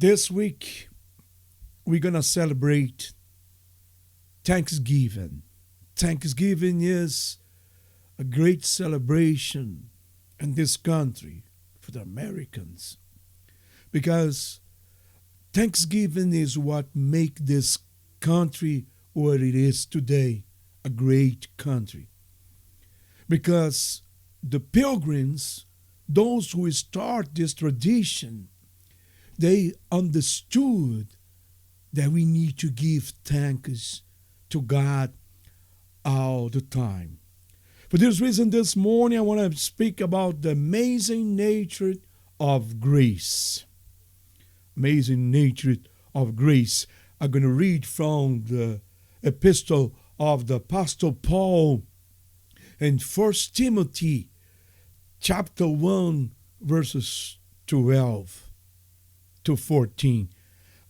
This week, we're going to celebrate Thanksgiving. Thanksgiving is a great celebration in this country for the Americans because Thanksgiving is what makes this country what it is today, a great country. Because the pilgrims, those who start this tradition, they understood that we need to give thanks to God all the time. For this reason, this morning I want to speak about the amazing nature of grace. Amazing nature of grace. I'm going to read from the epistle of the Apostle Paul in 1 Timothy chapter 1 verses 12 to 14.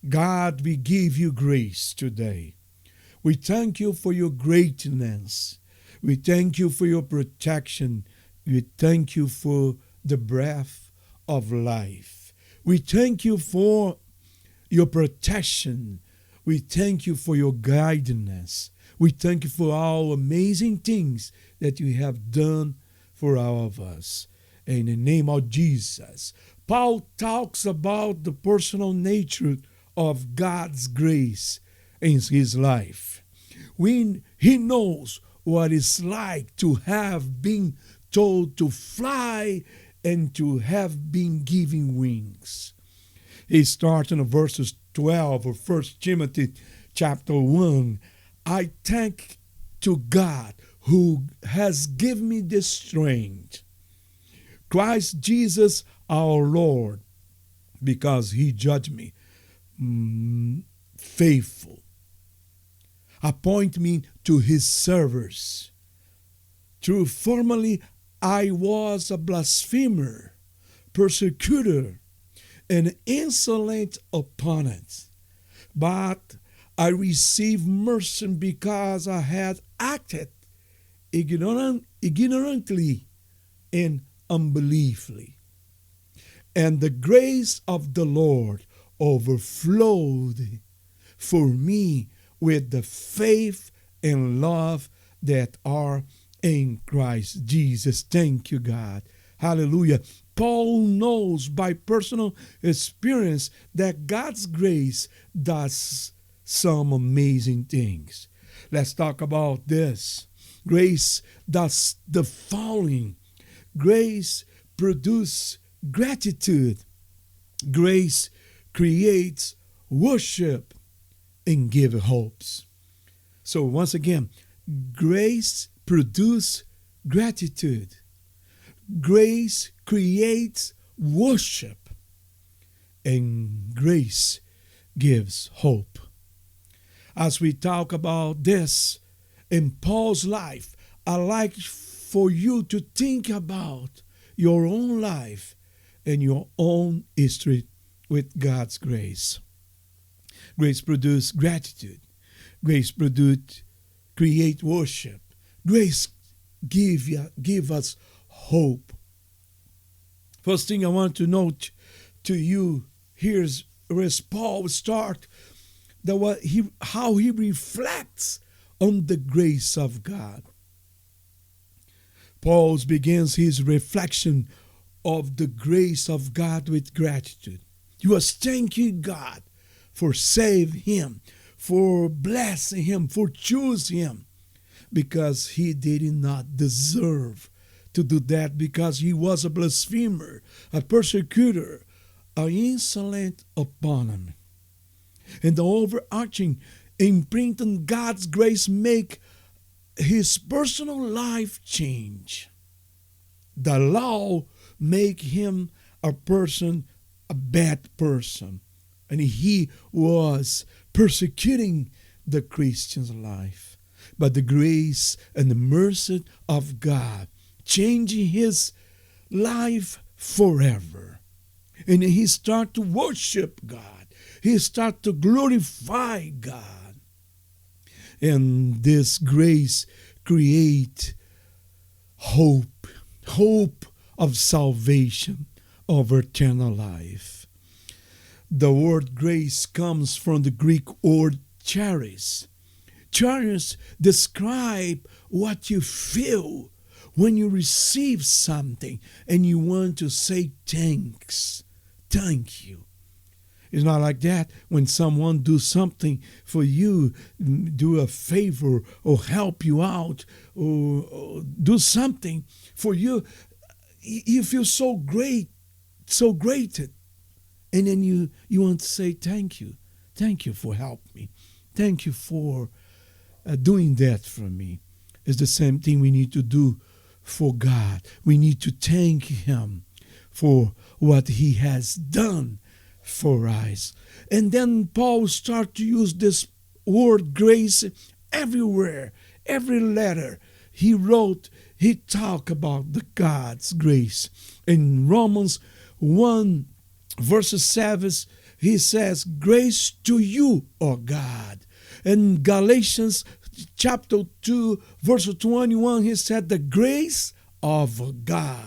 God, we give you grace today. We thank you for your greatness. We thank you for your protection. We thank you for the breath of life. We thank you for your protection. We thank you for your guidance. We thank you for all amazing things that you have done for all of us. In the name of Jesus, Paul talks about the personal nature of God's grace in his life. When he knows what it's like to have been told to fly and to have been given wings. He starts in verses 12 of 1 Timothy chapter 1. I thank to God who has given me this strength. Christ Jesus our Lord, because he judged me faithful. Appoint me to his service. True, formerly I was a blasphemer, persecutor, an insolent opponent. But I received mercy because I had acted ignorantly and unbeliefly. And the grace of the Lord overflowed for me with the faith and love that are in Christ Jesus. Thank you, God. Hallelujah. Paul knows by personal experience that God's grace does some amazing things. Let's talk about this. Grace does the following. Grace produces gratitude. Grace creates worship and gives hopes. So once again, grace produces gratitude. Grace creates worship, and grace gives hope. As we talk about this in Paul's life, I like for you to think about your own life and your own history with God's grace. Grace produces gratitude. Grace create worship. Grace give us hope. First thing I want to note to you here's where Paul start how he reflects on the grace of God. Paul begins his reflection of the grace of God with gratitude. He was thanking God for saving him, for blessing him, for choosing him, because he did not deserve to do that, because he was a blasphemer, a persecutor, an insolent opponent. And the overarching imprint on God's grace make his personal life change. The law make him a bad person. And he was persecuting the Christian's life. But the grace and the mercy of God changing his life forever. And he started to worship God. He started to glorify God. And this grace create hope of salvation, of eternal life. The word grace comes from the Greek word charis. Charis describe what you feel when you receive something and you want to say thanks. Thank you. It's not like that when someone do something for you, do a favor or help you out or do something for you. You feel so great, so greated. And then you want to say thank you. Thank you for helping me. Thank you for doing that for me. It's the same thing we need to do for God. We need to thank Him for what He has done for us. And then Paul started to use this word grace everywhere. Every letter he wrote, he talked about the God's grace. In Romans 1 verse 7, he says, grace to you, O God. In Galatians chapter 2 verse 21, he said, the grace of God.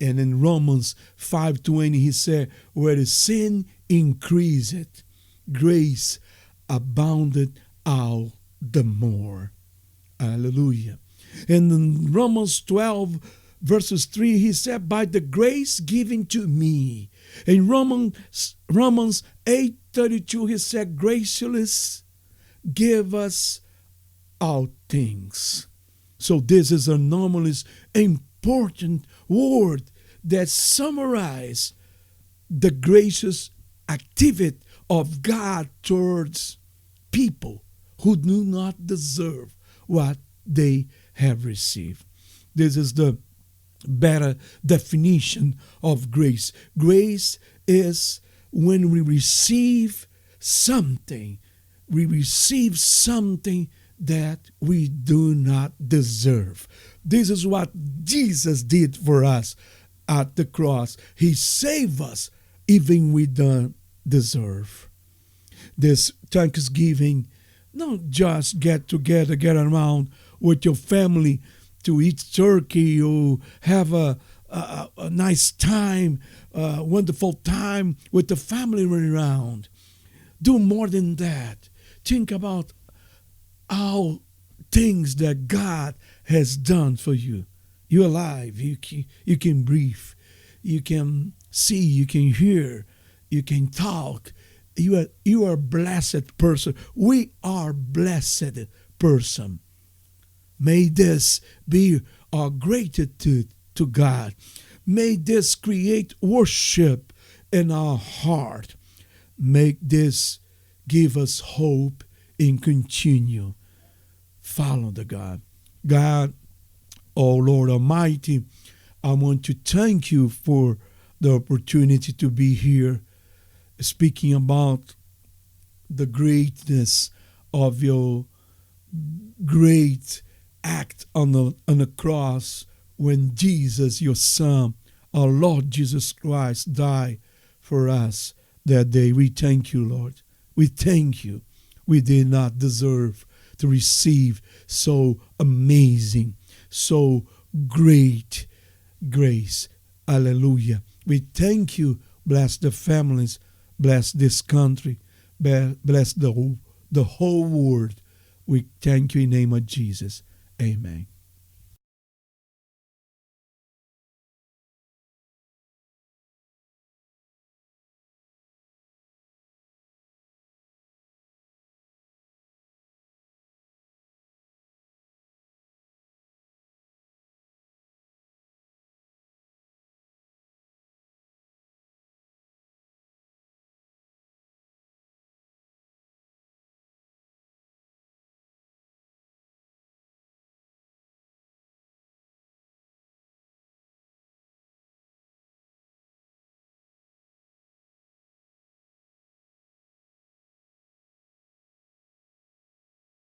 And in Romans 5:20, he said, where the sin increased, grace abounded all the more. Hallelujah. And in Romans 12 verses 3, he said, by the grace given to me. In Romans 8:32, he said, graciously give us all things. So this is an enormous important word that summarizes the gracious activity of God towards people who do not deserve what they have received. This is the better definition of grace. Grace is when we receive something that we do not deserve. This is what Jesus did for us at the cross. He saved us even we don't deserve. This Thanksgiving, not just get together, get around with your family to eat turkey or have a nice time, wonderful time with the family around. Do more than that. Think about all things that God has done for you. You're alive. You can breathe. You can see. You can hear. You can talk. You are a blessed person. We are blessed person. May this be our gratitude to God. May this create worship in our heart. Make this give us hope and continue follow the God. God, oh Lord Almighty, I want to thank you for the opportunity to be here speaking about the greatness of your great act on the cross when Jesus, your Son, our Lord Jesus Christ, died for us that day. We thank you, Lord. We thank you. We did not deserve to receive so amazing, so great grace. Hallelujah. We thank you. Bless the families. Bless this country. Bless the whole world. We thank you in the name of Jesus. Amen.